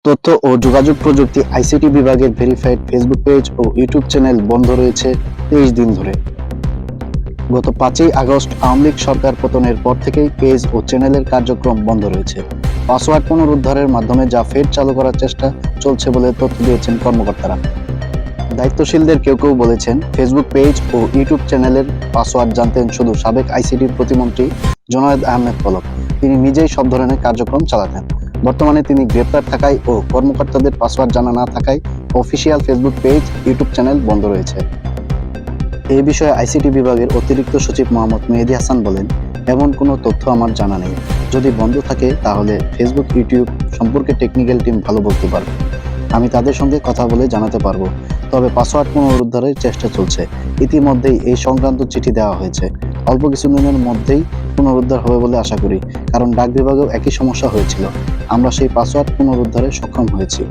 তথ্য ও যোগাযোগ প্রযুক্তি আইসিটি বিভাগের ভেরিফাইড ফেসবুক পেজ ও ইউটিউব চ্যানেল বন্ধ রয়েছে 23 দিন ধরে। গত 5ই আগস্ট আওয়ামী লীগ সরকার পতনের পর থেকেই পেজ ও চ্যানেলের কার্যক্রম বন্ধ রয়েছে। পাসওয়ার্ড পুনরুদ্ধারের মাধ্যমে যা ফের চালু করার চেষ্টা চলছে বলে তথ্য দিয়েছেন কর্মকর্তারা। দায়িত্বশীলদের কেউ কেউ বলেছেন, ফেসবুক পেজ ও ইউটিউব চ্যানেলের পাসওয়ার্ড জানতেন শুধু সাবেক আইসিটির প্রতিমন্ত্রী জুনায়েদ আহমেদ পলক। তিনি নিজেই সব ধরনের কার্যক্রম চালাতেন। বর্তমানে তিনি গ্রেপ্তার থাকায় ও কর্মকর্তাদের পাসওয়ার্ড জানা না থাকায় official Facebook page, YouTube channel বন্ধ রয়েছে। এই বিষয়ে আইসিটি বিভাগের অতিরিক্ত সচিব মোহাম্মদ মেহেদী হাসান বলেন, এমন কোনো তথ্য আমার জানা নেই। যদি বন্ধ থাকে তাহলে ফেসবুক, ইউটিউব সম্পর্কে টেকনিক্যাল টিম ভালো বলতে পারবে। আমি তাদের সঙ্গে কথা বলে জানাতে পারবো। তবে পাসওয়ার্ড পুনরুদ্ধারের চেষ্টা চলছে। ইতিমধ্যেই এই সংক্রান্ত চিঠি দেওয়া হয়েছে। অল্প কিছুদিনের মধ্যেই পুনরুদ্ধার হবে বলে আশা করি, কারণ ডাক বিভাগেও একই সমস্যা হয়েছিল। আমরা সেই পাসওয়ার্ড পুনরুদ্ধারে সক্ষম হয়েছি।